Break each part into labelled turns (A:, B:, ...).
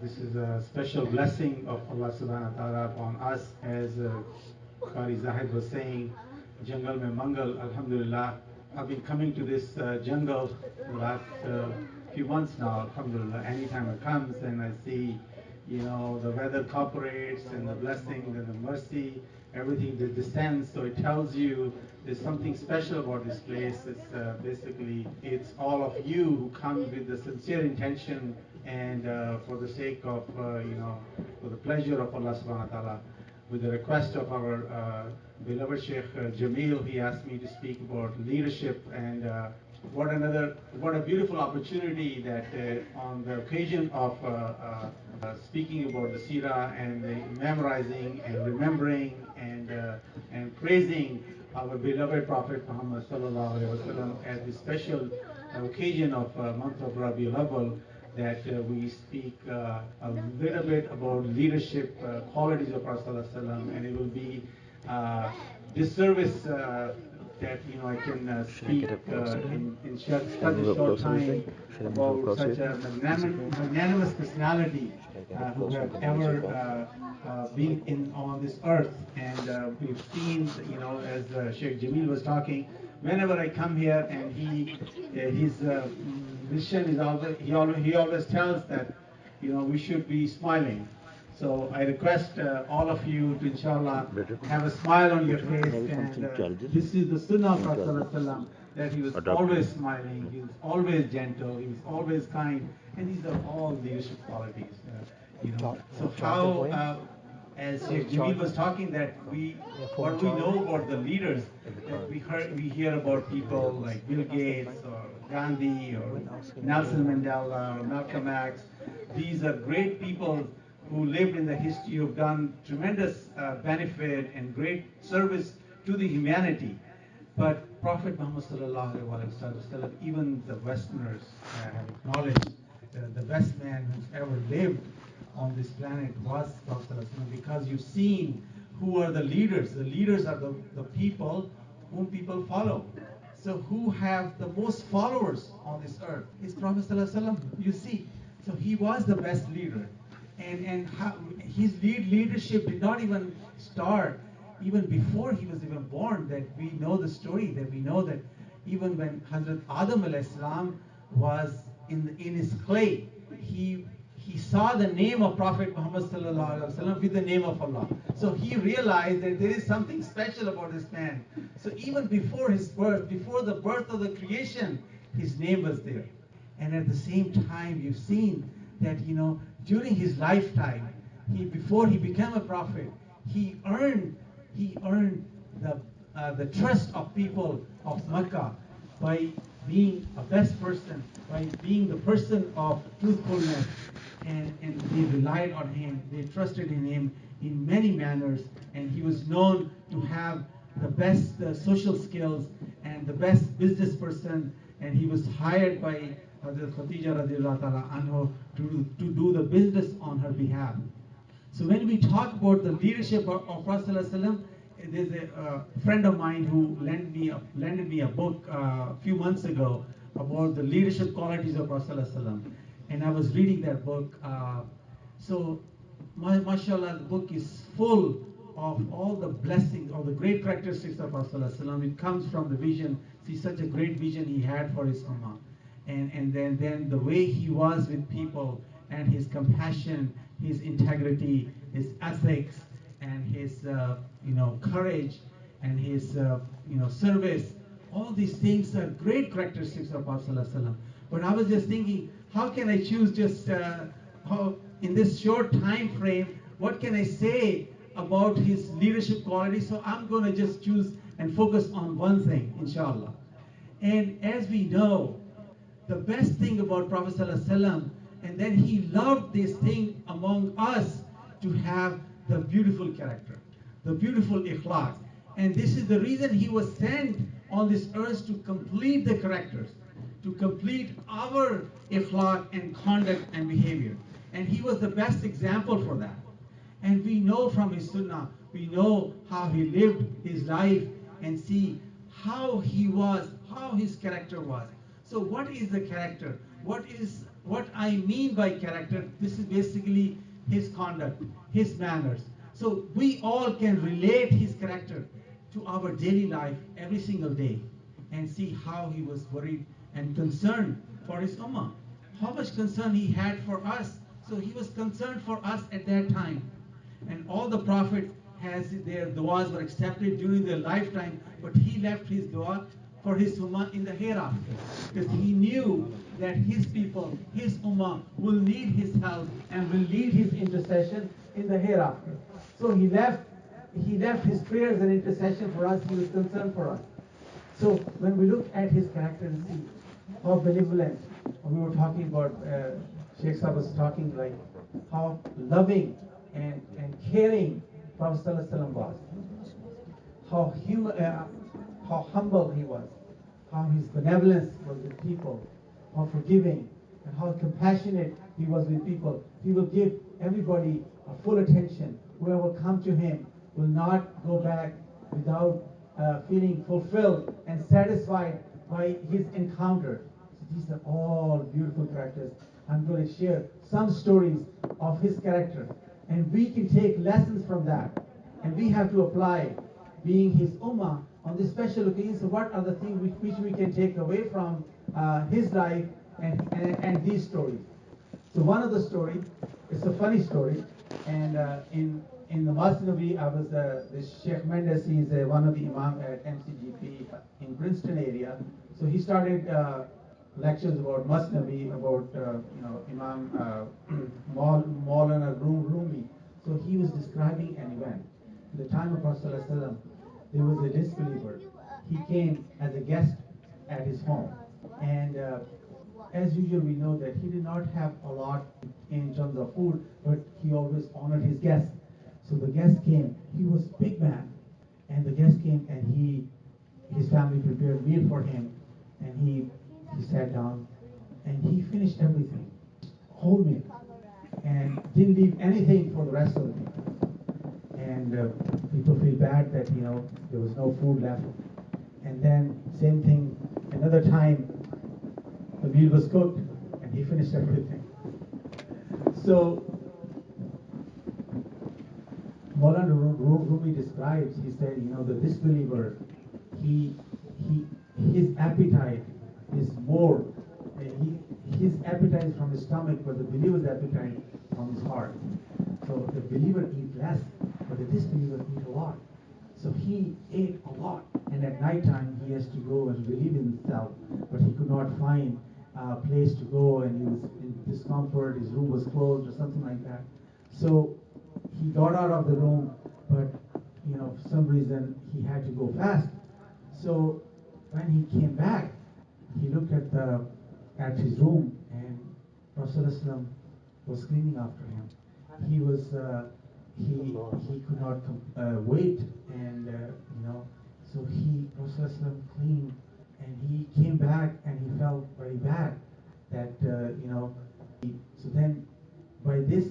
A: this is a special blessing of Allah subhanahu wa ta'ala upon us. As Qari Zahid was saying, Jungle mein Mangal, Alhamdulillah. I've been coming to this jungle the last few months now, Alhamdulillah. Anytime it comes and I see, the weather cooperates and the blessings and the mercy, everything that descends. So it tells you there's something special about this place. It's basically, it's all of you who come with the sincere intention and for the sake of, for the pleasure of Allah subhanahu wa ta'ala. With the request of our beloved Sheikh Jamil, he asked me to speak about leadership and what a beautiful opportunity that on the occasion of speaking about the Sirah and memorizing and remembering and praising our beloved Prophet Muhammad sallallahu alaihi wasallam at the special occasion of month of Rabiul Awwal, that we speak a little bit about leadership qualities of Prophet sallallahu alaihi wasallam, and it will be disservice that I can speak in such a short time about such a magnanimous personality who have ever been in on this earth. And we've seen, as Sheikh Jamil was talking, whenever I come here, and his mission is he always tells that we should be smiling. So I request all of you to, inshallah, have a smile on your face. And this is the sunnah of Prophet Sallallahu Alaihi Wasallam, that he was always smiling, he was always gentle, he was always kind, and these are all leadership qualities. So how, as Sheikh Jamil was talking, that what we know about the leaders, that we hear about people like Bill Gates or Gandhi or Nelson Mandela or Malcolm X. These are great people who lived in the history, who've done tremendous benefit and great service to the humanity. But Prophet Muhammad sallallahu alaihi wasallam, even the Westerners have acknowledged the best man who's ever lived on this planet was Prophet sallallahu alaihi wasallam, because you've seen who are the leaders. The leaders are the people whom people follow. So who have the most followers on this earth is Prophet sallallahu alaihi wasallam. You see, so he was the best leader. And his leadership did not even start even before he was even born. That we know the story, that we know that even when Hazrat Adam alayhi salam was in his clay, he saw the name of Prophet Muhammad sallallahu alaihi wasallam with the name of Allah. So he realized that there is something special about this man. So even before his birth, before the birth of the creation, his name was there. And at the same time, you've seen that during his lifetime, before he became a prophet, he earned the trust of people of Mecca by being a best person, by being the person of truthfulness, and they relied on him, they trusted in him in many manners, and he was known to have the best social skills and the best business person, and he was hired by Hazrat Khadija radiallahu ta'ala anhu to do the business on her behalf. So when we talk about the leadership of Prophet sallallahu alaihi wasallam, there's a friend of mine who lended me a book a few months ago about the leadership qualities of Prophet sallallahu alaihi wasallam, and I was reading that book. So mashallah, the book is full of all the blessings, all the great characteristics of Prophet sallallahu alaihi wasallam. It comes from the vision. See, such a great vision he had for his ummah. And then the way he was with people, and his compassion, his integrity, his ethics, and his courage, and his service. All these things are great characteristics of Prophet sallallahu alaihi wasallam. But I was just thinking, how can I choose just how in this short time frame? What can I say about his leadership qualities? So I'm going to just choose and focus on one thing, inshallah. And as we know, the best thing about Prophet sallallahu alaihi wasallam, and then he loved this thing among us, to have the beautiful character, the beautiful ikhlaq. And this is the reason he was sent on this earth, to complete the characters, to complete our ikhlaq and conduct and behavior. And he was the best example for that. And we know from his sunnah, we know how he lived his life, and see how he was, how his character was. So what is the character? What is What I mean by character, this is basically his conduct, his manners. So we all can relate his character to our daily life every single day and see how he was worried and concerned for his ummah. How much concern he had for us. So he was concerned for us at that time. And all the prophets has their du'as were accepted during their lifetime, but he left his dua for his ummah in the hereafter. Because he knew that his people, his ummah, will need his help and will need his intercession in the hereafter. So he left his prayers and intercession for us. He was concerned for us. So when we look at his character and see how benevolent, we were talking about, Sheikh Sahib was talking like how loving and caring Prophet ﷺ was, how humble he was, how his benevolence was with people, how forgiving and how compassionate he was with people. He will give everybody a full attention. Whoever will come to him will not go back without feeling fulfilled and satisfied by his encounter. So these are all beautiful characters. I'm going to share some stories of his character, and we can take lessons from that, and we have to apply being his ummah on this special occasion. So what are the things which we can take away from his life and these stories? So one of the stories, it's a funny story, and in the Masjid Nabi, I was this Sheikh Mendes. He's one of the imam at MCGP in Princeton area. So he started lectures about Masjid Nabi, about Imam Maulana Rumi. So he was describing an event. In the time of Prophet ﷺ, there was a disbeliever. He came as a guest at his home, and as usual, we know that he did not have a lot in terms of food, but he always honored his guests. So the guest came. He was a big man, and the guest came, and his family prepared meal for him, and he sat down, and he finished everything, whole meal, and didn't leave anything for the rest of the people. And people feel bad that there was no food left. And then same thing, another time, the meal was cooked, and he finished everything. So Maulana Rumi describes, he said, the disbeliever, his appetite is more, his appetite is from his stomach, but the believer's appetite from his heart. So the believer eats less, but the disbeliever eats a lot. So he ate a lot, and at night time he has to go and relieve himself, but he could not find a place to go, and he was in discomfort, his room was closed or something like that. So he got out of the room, but for some reason he had to go fast. So when he came back, he looked at his room, and Prophet ﷺ was cleaning after him. He was he could not wait, and so Prophet ﷺ cleaned, and he came back, and he felt very bad that so then by this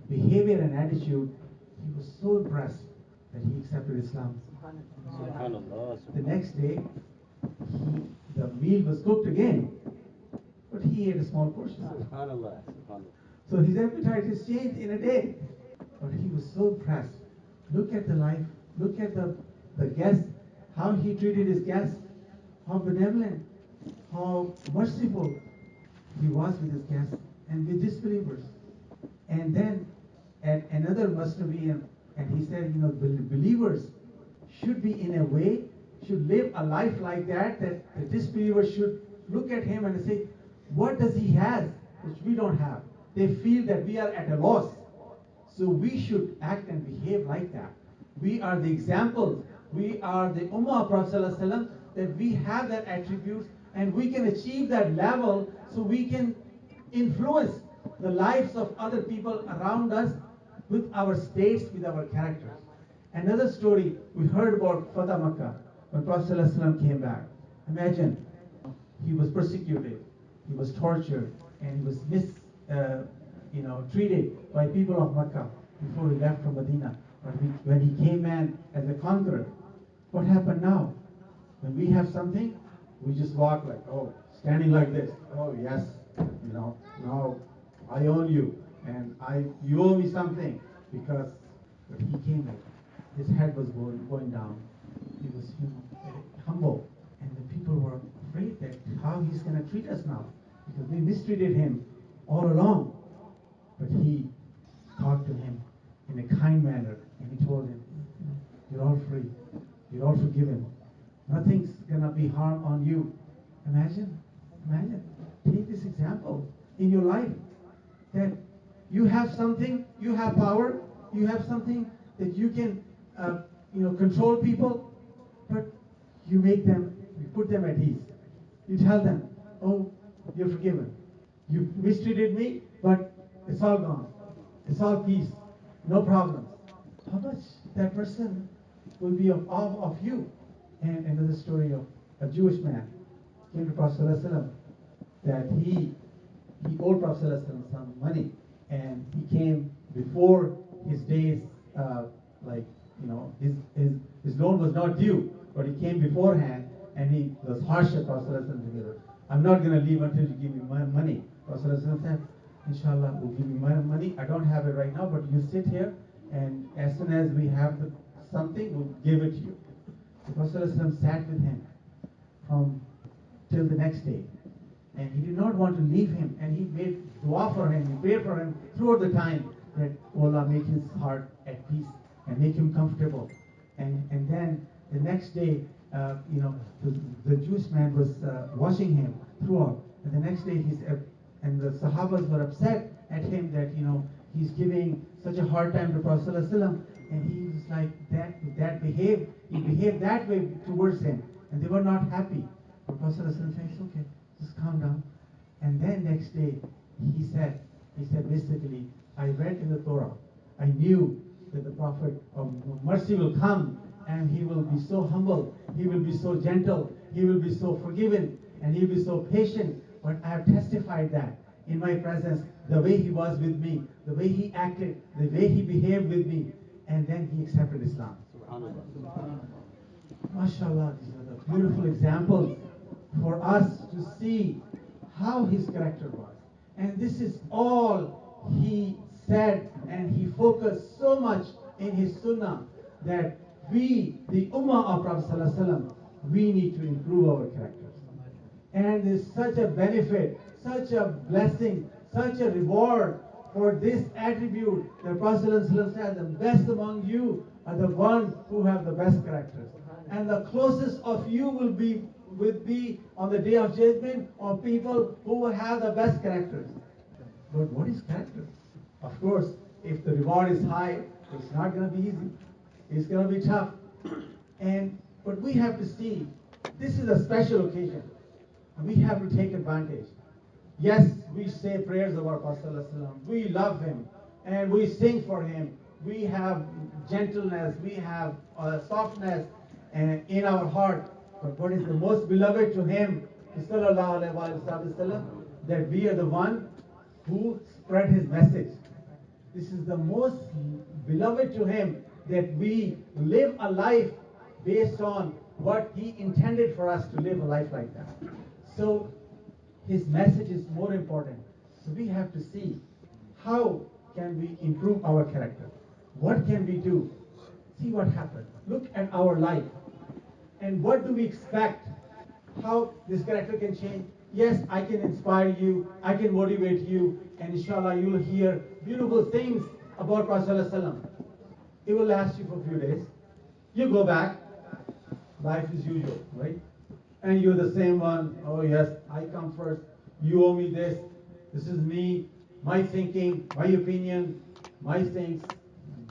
A: behavior and attitude, he was so impressed that he accepted Islam. The next day, the meal was cooked again, but he ate a small portion. So his appetite has changed in a day. But he was so impressed. Look at the life, look at the guests, how he treated his guests, how benevolent, how merciful he was with his guests and with disbelievers. And then at another Masnavi, and he said, believers should be in a way, should live a life like that the disbelievers should look at him and say, what does he have which we don't have? They feel that we are at a loss. So we should act and behave like that. We are the examples. We are the Ummah of Prophet ﷺ, that we have that attributes, and we can achieve that level, so we can influence the lives of other people around us with our states, with our characters. Another story we heard about Fatah Makkah, when Prophet ﷺ came back. Imagine, he was persecuted, he was tortured, and he was treated by people of Makkah before he left from Medina. But when he came in as a conqueror, what happened now? When we have something, we just walk like, standing like this. Oh yes, Now I own you, and you owe me something, because when he came in, his head was going down. He was humble, and the people were afraid that how he's going to treat us now, because we mistreated him all along. But he talked to him in a kind manner, and he told him, "You're all free. You're all forgiven. Nothing's going to be harm on you." Imagine. Take this example in your life, that you have something, you have power, you have something that you can, control people, but you put them at ease. You tell them, "Oh, you're forgiven. You mistreated me, but it's all gone. It's all peace. No problems." How much that person will be of awe of you. And another story of a Jewish man came to Prophet ﷺ, that he owed Prophet ﷺ some money, and he came before his days, like, his loan was not due, but he came beforehand, and he was harsh at Prophet ﷺ. "I'm not going to leave until you give me my money." Prophet ﷺ said, "Inshallah, we'll give you my money. I don't have it right now, but you sit here, and as soon as we have something, we'll give it to you." The Prophet ﷺ sat with him from till the next day, and he did not want to leave him, and he made dua for him, he prayed for him throughout the time, that, "Oh Allah, make his heart at peace and make him comfortable." And then the next day, the Jewish man was watching him throughout, and the next day and the Sahabas were upset at him that he's giving such a hard time to Prophet ﷺ, and he was like he behaved that way towards him, and they were not happy. But Prophet ﷺ said, "It's okay, just calm down." And then next day he said basically, "I read in the Torah, I knew that the Prophet of mercy will come, and he will be so humble, he will be so gentle, he will be so forgiving, and he will be so patient. But I have testified that in my presence, the way he was with me, the way he acted, the way he behaved with me." And then he accepted Islam. MashaAllah, these are the beautiful examples for us to see how his character was. And this is all he said, and he focused so much in his sunnah, that we, the ummah of Prophet ﷺ, we need to improve our characters. And there's such a benefit, such a blessing, such a reward for this attribute. The Prophet ﷺ said, "The best among you are the ones who have the best characters. And the closest of you will be on the day of judgment of people who have the best characters." But what is character? Of course, if the reward is high, it's not going to be easy. It's going to be tough. But we have to see, this is a special occasion. We have to take advantage. Yes, we say prayers of our Prophet ﷺ. We love him, and we sing for him. We have gentleness, we have softness in our heart. But what is the most beloved to him, sallallahu alaihi wasallam, that we are the one who spread his message. This is the most beloved to him, that we live a life based on what he intended for us to live a life like that. So his message is more important. So we have to see, how can we improve our character? What can we do? See what happened. Look at our life. And what do we expect? How this character can change? Yes, I can inspire you, I can motivate you, and inshallah you will hear beautiful things about Prophet ﷺ. It will last you for a few days. You go back, life is usual, right? And you're the same one. "Oh yes, I come first. You owe me this. This is me, my thinking, my opinion, my things,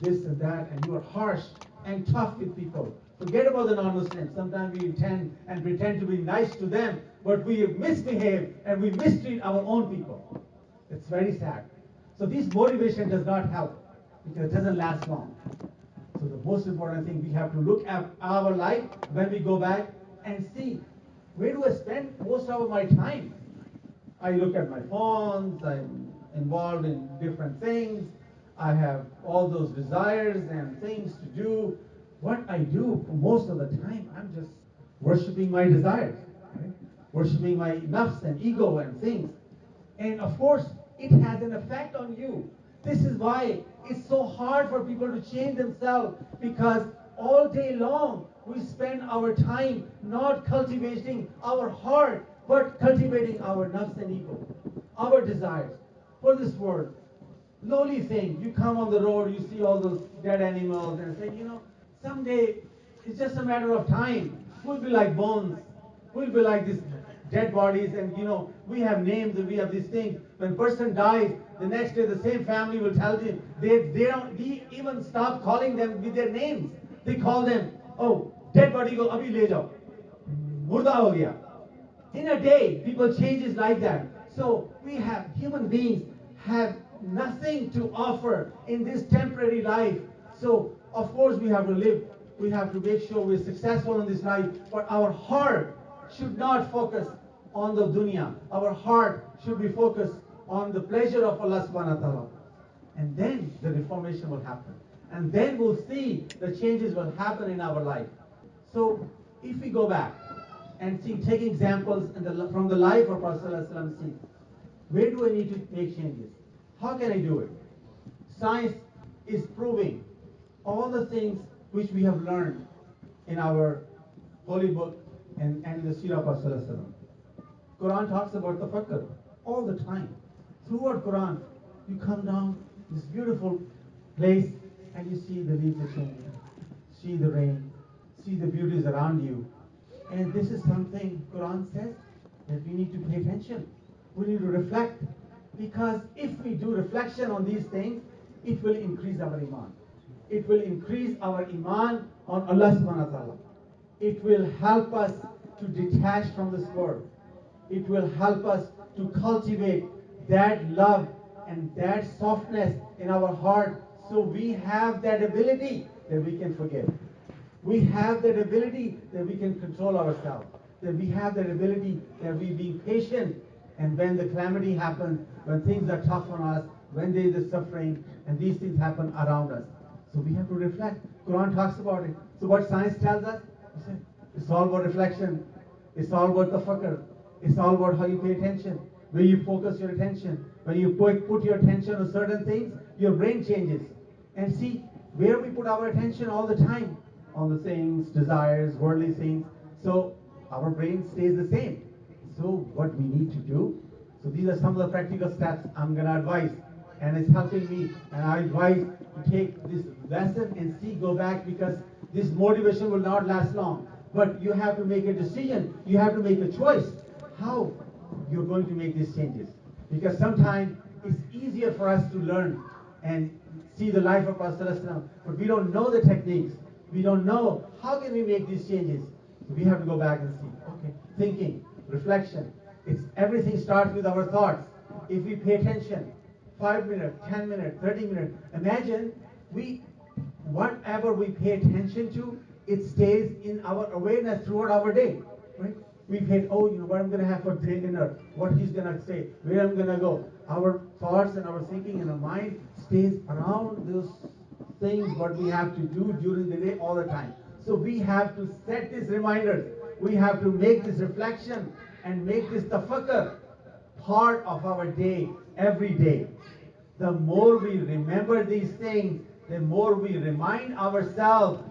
A: this and that." And you are harsh and tough with people. Forget about the non-Muslims. Sometimes we intend and pretend to be nice to them, but we misbehave and we mistreat our own people. It's very sad. So this motivation does not help, because it doesn't last long. So the most important thing, we have to look at our life when we go back and see, where do I spend most of my time? I look at my phones, I'm involved in different things, I have all those desires and things to do. What I do most of the time, I'm just worshipping my desires, right? Worshipping my nafs and ego and things.
B: And of course, it has an effect on you. This is why it's so hard for people to change themselves, because all day long we spend our time not cultivating our heart, but cultivating our nafs and ego, our desires for this world. Lowly thing. You come on the road, you see all those dead animals, and say, someday it's just a matter of time. We'll be like bones. We'll be like these dead bodies, and we have names and we have these things. When person dies, the next day the same family will tell them they don't even stop calling them with their names. They call them, oh, dead body ko abhi le jao, murda ho gaya. In a day, people changes like that. So we have human beings have nothing to offer in this temporary life. So of course we have to live. We have to make sure we're successful in this life. But our heart should not focus on the dunya. Our heart should be focused on the pleasure of Allah subhanahu wa ta'ala. And then the reformation will happen. And then we'll see the changes will happen in our life. So if we go back and see, take examples from the life of Prophet ﷺ, see, where do I need to make changes? How can I do it? Science is proving all the things which we have learned in our holy book and the Sirah of Prophet ﷺ. Quran talks about tafakkar all the time. Throughout Quran, you come down this beautiful place and you see the leaves are changing, see the rain, see the beauties around you. And this is something Quran says that we need to pay attention. We need to reflect. Because if we do reflection on these things, it will increase our iman. It will increase our iman on Allah subhanahu wa ta'ala. It will help us to detach from this world. It will help us to cultivate that love and that softness in our heart, so we have that ability that we can forgive. We have that ability that we can control ourselves. That we have that ability that we be patient. And when the calamity happens, when things are tough on us, when there is a suffering, and these things happen around us. So we have to reflect. Quran talks about it. So what science tells us? It's all about reflection. It's all about tafakkar. It's all about how you pay attention, where you focus your attention. When you put your attention on certain things, your brain changes. And see, where we put our attention all the time, on the things, desires, worldly things, so our brain stays the same. So what we need to do, so these are some of the practical steps I'm going to advise, and it's helping me, and I advise to take this lesson and see, go back, because this motivation will not last long. But you have to make a decision, you have to make a choice, how you're going to make these changes. Because sometimes it's easier for us to learn and see the life of Prophet ﷺ, but we don't know the techniques. We don't know how can we make these changes. So we have to go back and see. Okay, thinking, reflection. It's everything starts with our thoughts. If we pay attention, 5 minutes, 10 minutes, 30 minutes. Imagine whatever we pay attention to, it stays in our awareness throughout our day. Right? We pay, what I'm going to have for dinner, what he's going to say, where I'm going to go. Our thoughts and our thinking and our mind stays around those things what we have to do during the day all the time. So we have to set these reminders. We have to make this reflection and make this tafakkar part of our day, every day. The more we remember these things, the more we remind ourselves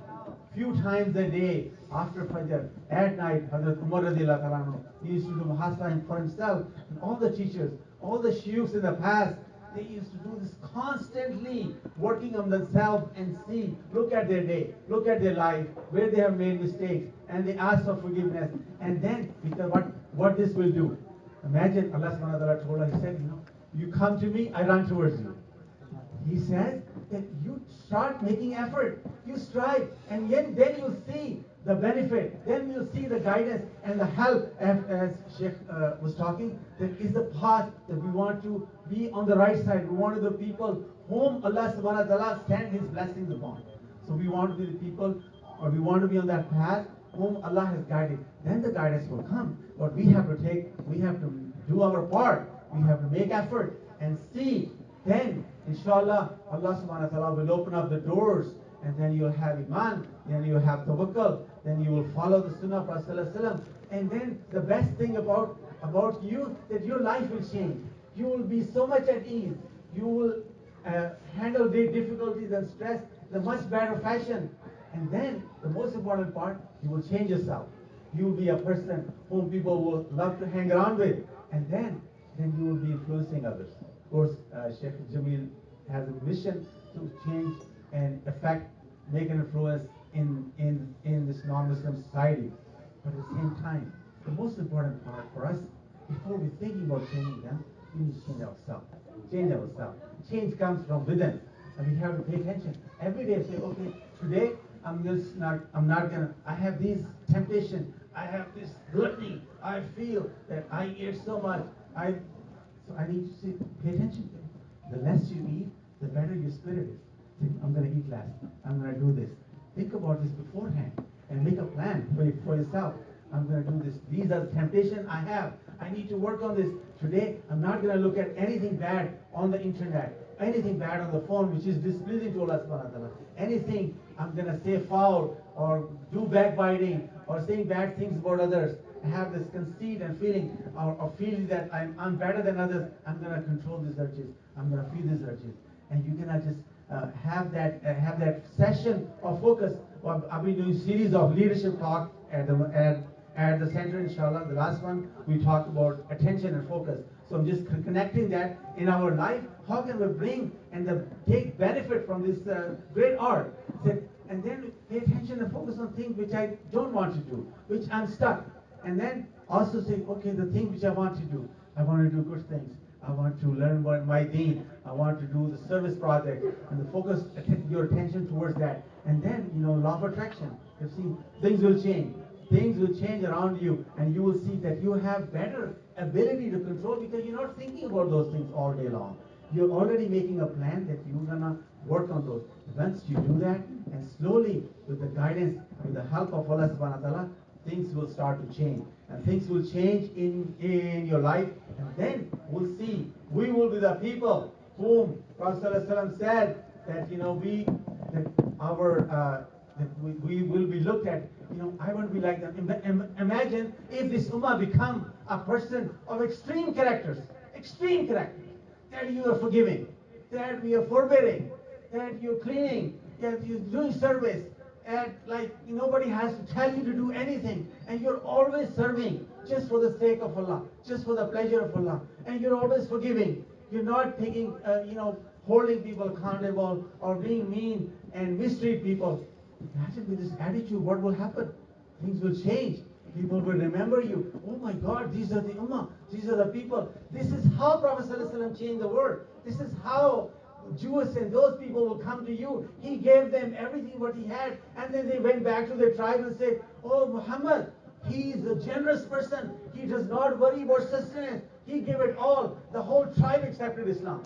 B: few times a day after Fajr, at night. Hazrat Umar radiallahu anhu, he used to do muhasabah for himself, and all the teachers, all the shuyukhs in the past, they used to do this constantly, working on themselves and see, look at their day, look at their life, where they have made mistakes, and they ask for forgiveness. And then, because what this will do. Imagine Allah subhanahu wa ta'ala told us, he said, you come to me, I run towards you. He says that you start making effort, you strive, and then you'll see the benefit, then you'll see the guidance and the help, as Sheikh was talking, that is the path that we want to be on the right side. We want to be the people whom Allah subhanahu wa ta'ala send His blessings upon. So we want to be the people, or we want to be on that path whom Allah has guided. Then the guidance will come. But we have to do our part. We have to make effort and see. Then, inshallah, Allah subhanahu wa ta'ala will open up the doors, and then you'll have iman, then you'll have tawakkul, then you will follow the sunnah of Prophet ﷺ. And then the best thing about you, that your life will change. You will be so much at ease. You will handle the difficulties and stress in a much better fashion. And then the most important part, you will change yourself. You will be a person whom people will love to hang around with. And then you will be influencing others. Of course, Sheikh Jamil has a mission to change and affect, make an influence in this non-Muslim society. But at the same time, the most important part for us, before we're thinking about changing them, we need to change ourselves. Change ourselves. Change comes from within. And we have to pay attention. Every day say, okay, today I'm not gonna, I have these temptation, I have this gluttony, I feel that I eat so much. So I need to pay attention to it. The less you eat, the better your spirit is. Think, I'm going to eat less. I'm going to do this. Think about this beforehand and make a plan for yourself. I'm going to do this. These are the temptations I have. I need to work on this. Today, I'm not going to look at anything bad on the internet, anything bad on the phone which is displeasing to Allah subhanahu wa ta'ala. Anything I'm going to say foul or do backbiting or saying bad things about others. I have this conceit and feeling or feeling that I'm better than others. I'm going to control these urges. I'm going to feed these urges. And you cannot just have that session of focus. Well, I've been doing series of leadership talks at the center, inshallah. The last one we talked about attention and focus. So I'm just connecting that in our life. How can we bring and take benefit from this great art? And then pay attention and focus on things which I don't want to do, which I'm stuck. And then also say, okay, the thing which I want to do, I want to do good things. I want to learn my deen. I want to do the service project, and the focus your attention towards that. And then, law of attraction. You see, things will change. Things will change around you, and you will see that you have better ability to control because you're not thinking about those things all day long. You're already making a plan that you're gonna work on those. Once you do that, and slowly, with the guidance, with the help of Allah subhanahu wa ta'ala, things will start to change. And things will change in your life. And then we'll see, we will be the people whom Prophet ﷺ said that, we will be looked at, I want to be like them. Imagine if this ummah become a person of extreme characters, that you are forgiving, that we are forbearing, that you're cleaning, that you're doing service, and like nobody has to tell you to do anything, and you're always serving just for the sake of Allah, just for the pleasure of Allah, and you're always forgiving. You're not taking, holding people accountable or being mean and mistreat people. Imagine with this attitude, what will happen? Things will change. People will remember you. Oh my God, these are the ummah. These are the people. This is how Prophet ﷺ changed the world. This is how Jews and those people will come to you. He gave them everything what he had, and then they went back to their tribe and said, oh Muhammad, he is a generous person. He does not worry about sustenance. He gave it all. The whole tribe accepted Islam.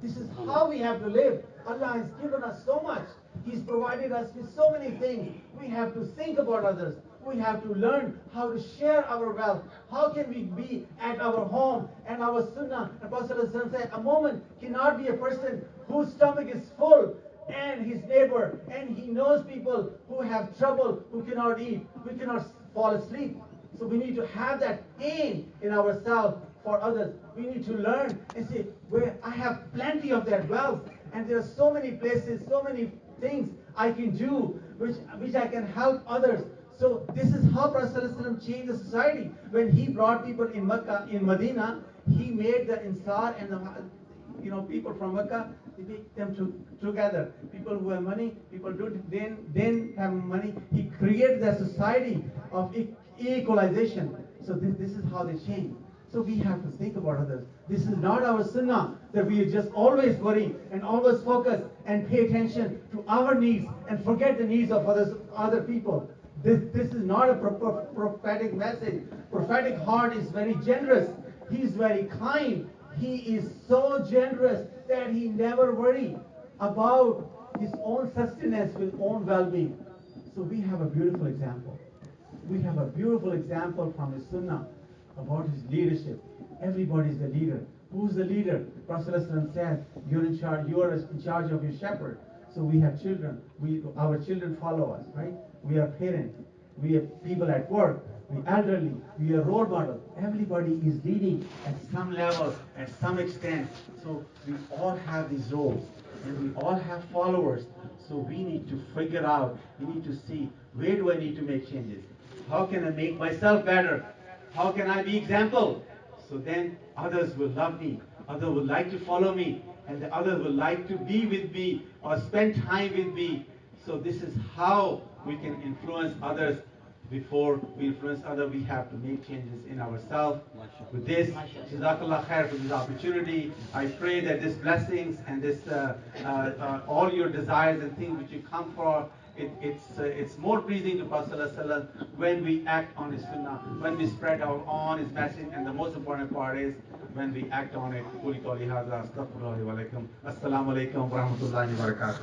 B: This is how we have to live. Allah has given us so much. He's provided us with so many things. We have to think about others. We have to learn how to share our wealth. How can we be at our home and our sunnah? And Prophet ﷺ said, a moment cannot be a person whose stomach is full and his neighbor, and he knows people who have trouble, who cannot eat, who cannot fall asleep. So we need to have that aim in ourselves for others. We need to learn and say, where I have plenty of that wealth, and there are so many places, so many things I can do which I can help others. So this is how Prophet ﷺ changed the society. When he brought people in Mecca, in Medina, he made the Ansar and the people from Mecca, he make them together. People who have money, people who didn't have money. He created a society of equalization. So this is how they change. So we have to think about others. This is not our sunnah that we just always worry and always focus and pay attention to our needs and forget the needs of other people. This is not a prophetic message. Prophetic heart is very generous. He is very kind. He is so generous that he never worries about his own sustenance, his own well-being. So we have a beautiful example. We have a beautiful example from his sunnah about his leadership. Everybody is the leader. Who's the leader? Prophet ﷺ said, you're in charge of your shepherd. So we have children. Our children follow us, right? We are parents. We have people at work. the elderly, we are role models. Everybody is leading at some level, at some extent. So we all have these roles and we all have followers. So we need to figure out, we need to see where do I need to make changes? How can I make myself better? How can I be example? So then others will love me, others will like to follow me, and the others will like to be with me or spend time with me. So this is how we can influence others. Before we influence others, we have to make changes in ourselves. With this, Jazakallah khair for this opportunity. I pray that these blessings and this all your desires and things which you come for, it's more pleasing to Prophet ﷺ when we act on his sunnah, when we spread out on his message, and the most important part is when we act on it. قولي قولي هذا استغفر الله لي ولكم. السلام عليكم ورحمة الله وبركاته.